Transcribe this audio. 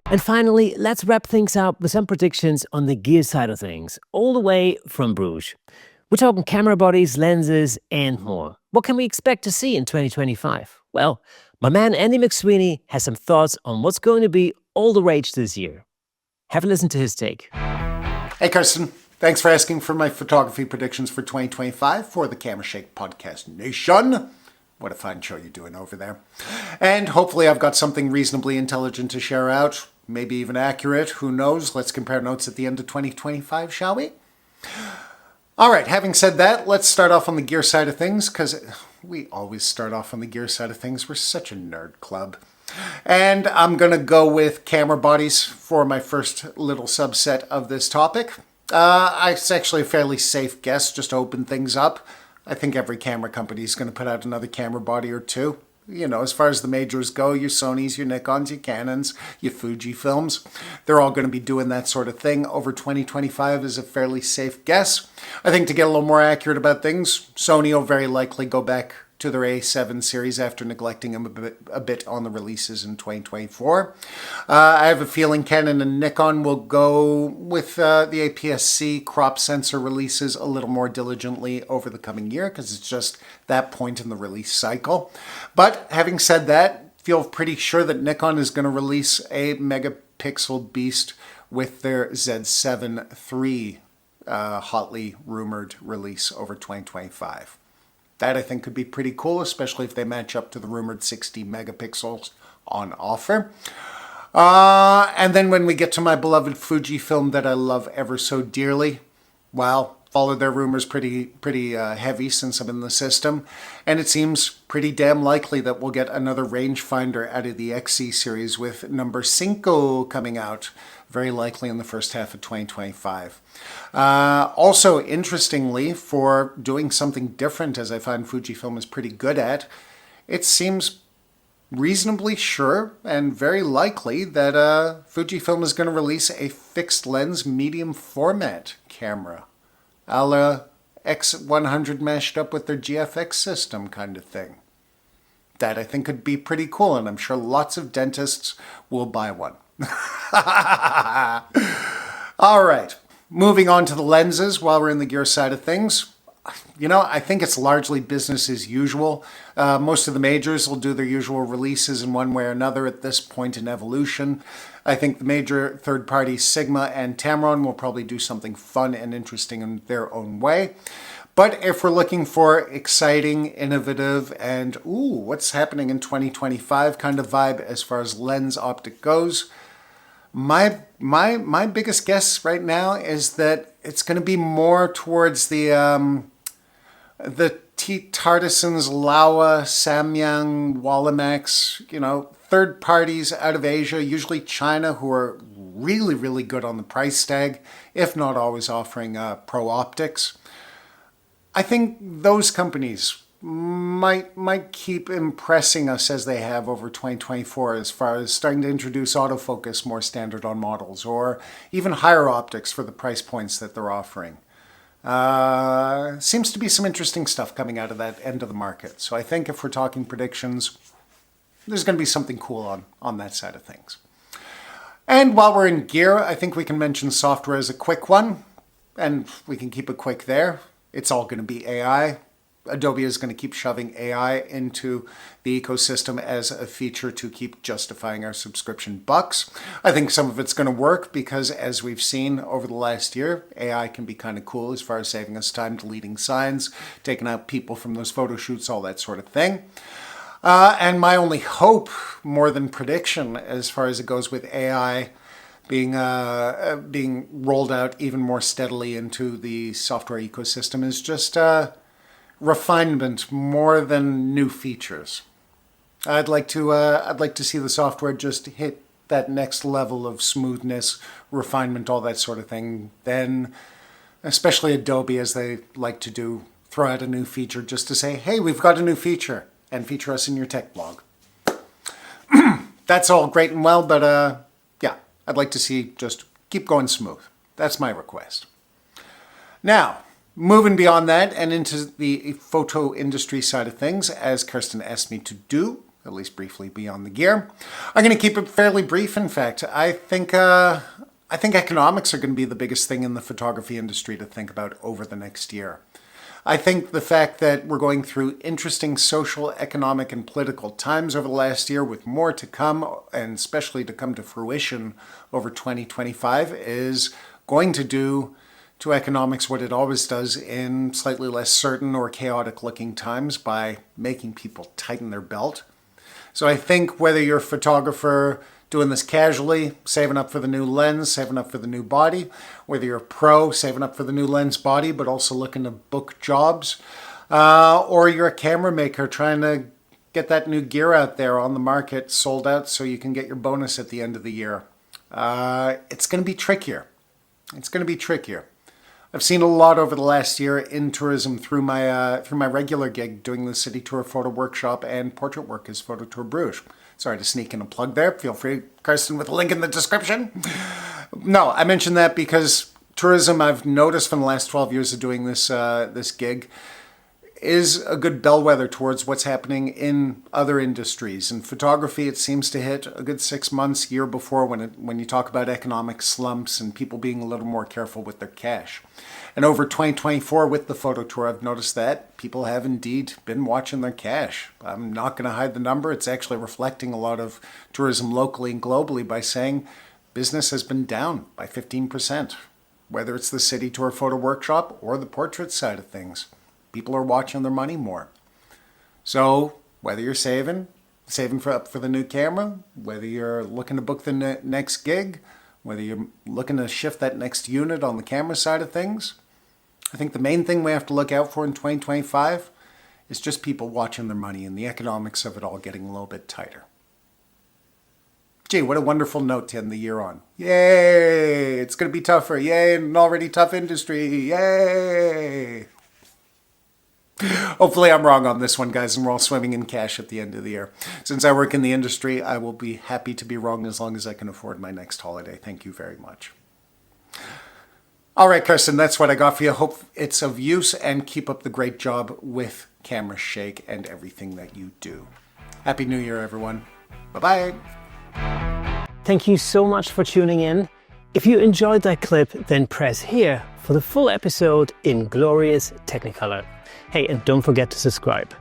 And finally, let's wrap things up with some predictions on the gear side of things, all the way from Bruges. We're talking camera bodies, lenses, and more. What can we expect to see in 2025? Well, my man Andy McSweeney has some thoughts on what's going to be all the rage this year. Have a listen to his take. Hey, Kirsten. Thanks for asking for my photography predictions for 2025 for the Camera Shake Podcast Nation. What a fine show you're doing over there. And hopefully I've got something reasonably intelligent to share out, maybe even accurate. Who knows? Let's compare notes at the end of 2025, shall we? All right, having said that, let's start off on the gear side of things, because we always start off on the gear side of things. We're such a nerd club. And I'm going to go with camera bodies for my first little subset of this topic. It's actually a fairly safe guess, just to open things up. I think every camera company is going to put out another camera body or two. You know, as far as the majors go, your Sonys, your Nikons, your Canons, your Fujifilms, they're all going to be doing that sort of thing over 2025 is a fairly safe guess. I think to get a little more accurate about things, Sony will very likely go back to their A7 series after neglecting them a bit on the releases in 2024. I have a feeling Canon and Nikon will go with the APS-C crop sensor releases a little more diligently over the coming year because it's just that point in the release cycle. But having said that, feel pretty sure that Nikon is going to release a megapixel beast with their Z7 III hotly rumored release over 2025. That I think could be pretty cool, especially if they match up to the rumored 60 megapixels on offer. And then when we get to my beloved Fujifilm that I love ever so dearly, well, followed their rumors pretty heavy since I'm in the system. And it seems pretty damn likely that we'll get another rangefinder out of the XC series with number 5 coming out, very likely in the first half of 2025. Also, interestingly, for doing something different, as I find Fujifilm is pretty good at, it seems reasonably sure and very likely that Fujifilm is going to release a fixed lens medium format camera, a la X100 mashed up with their GFX system kind of thing. That I think could be pretty cool, and I'm sure lots of dentists will buy one. All right, moving on to the lenses while we're in the gear side of things. You know, I think it's largely business as usual. Most of the majors will do their usual releases in one way or another at this point in evolution. I think the major third-party Sigma and Tamron will probably do something fun and interesting in their own way. But if we're looking for exciting, innovative, and what's happening in 2025 kind of vibe as far as lens optic goes, my biggest guess right now is that it's going to be more towards the T-Tartisans, Laowa, Samyang, Wallamax, you know, third parties out of Asia, usually China, who are really, really good on the price tag, if not always offering pro optics. I think those companies might keep impressing us as they have over 2024 as far as starting to introduce autofocus more standard on models or even higher optics for the price points that they're offering. Seems to be some interesting stuff coming out of that end of the market. So I think if we're talking predictions, there's going to be something cool on that side of things. And while we're in gear, I think we can mention software as a quick one, and we can keep it quick there. It's all going to be AI. Adobe is going to keep shoving AI into the ecosystem as a feature to keep justifying our subscription bucks. I think some of it's going to work because, as we've seen over the last year, AI can be kind of cool as far as saving us time deleting signs, taking out people from those photo shoots, all that sort of thing. And my only hope, more than prediction, as far as it goes with AI being rolled out even more steadily into the software ecosystem, is just refinement more than new features. I'd like to see the software just hit that next level of smoothness, refinement, all that sort of thing. Then, especially Adobe, as they like to do, throw out a new feature just to say, hey, we've got a new feature, and feature us in your tech blog. That's all great and well, but yeah, I'd like to see just keep going smooth. That's my request. Now, moving beyond that and into the photo industry side of things, as Kirsten asked me to do, at least briefly, beyond the gear. I'm going to keep it fairly brief. In fact, I think economics are going to be the biggest thing in the photography industry to think about over the next year. I think the fact that we're going through interesting social, economic, and political times over the last year with more to come, and especially to come to fruition over 2025, is going to do to economics what it always does in slightly less certain or chaotic looking times by making people tighten their belt. So I think whether you're a photographer doing this casually, saving up for the new lens, saving up for the new body, whether you're a pro, saving up for the new lens body, but also looking to book jobs, or you're a camera maker trying to get that new gear out there on the market, sold out so you can get your bonus at the end of the year. It's going to be trickier. It's going to be trickier. I've seen a lot over the last year in tourism through my regular gig doing the City Tour Photo Workshop and portrait work as Photo Tour Bruges. Sorry to sneak in a plug there. Feel free, Carson, with a link in the description. No, I mentioned that because tourism, I've noticed from the last 12 years of doing this gig, is a good bellwether towards what's happening in other industries. In photography, it seems to hit a good 6 months, year before when you talk about economic slumps and people being a little more careful with their cash. And over 2024 with the photo tour, I've noticed that people have indeed been watching their cash. I'm not going to hide the number. It's actually reflecting a lot of tourism locally and globally by saying business has been down by 15%, whether it's the City Tour Photo Workshop or the portrait side of things. People are watching their money more. So whether you're saving for the new camera, whether you're looking to book the next gig, whether you're looking to shift that next unit on the camera side of things, I think the main thing we have to look out for in 2025 is just people watching their money and the economics of it all getting a little bit tighter. Gee, what a wonderful note to end the year on. Yay! It's going to be tougher. Yay! An already tough industry. Yay! Hopefully I'm wrong on this one, guys, and we're all swimming in cash at the end of the year. Since I work in the industry, I will be happy to be wrong as long as I can afford my next holiday. Thank you very much. All right, Kirsten, that's what I got for you. Hope it's of use, and keep up the great job with Camera Shake and everything that you do. Happy New Year, everyone. Bye-bye. Thank you so much for tuning in. If you enjoyed that clip, then press here for the full episode in glorious Technicolor. Hey, and don't forget to subscribe.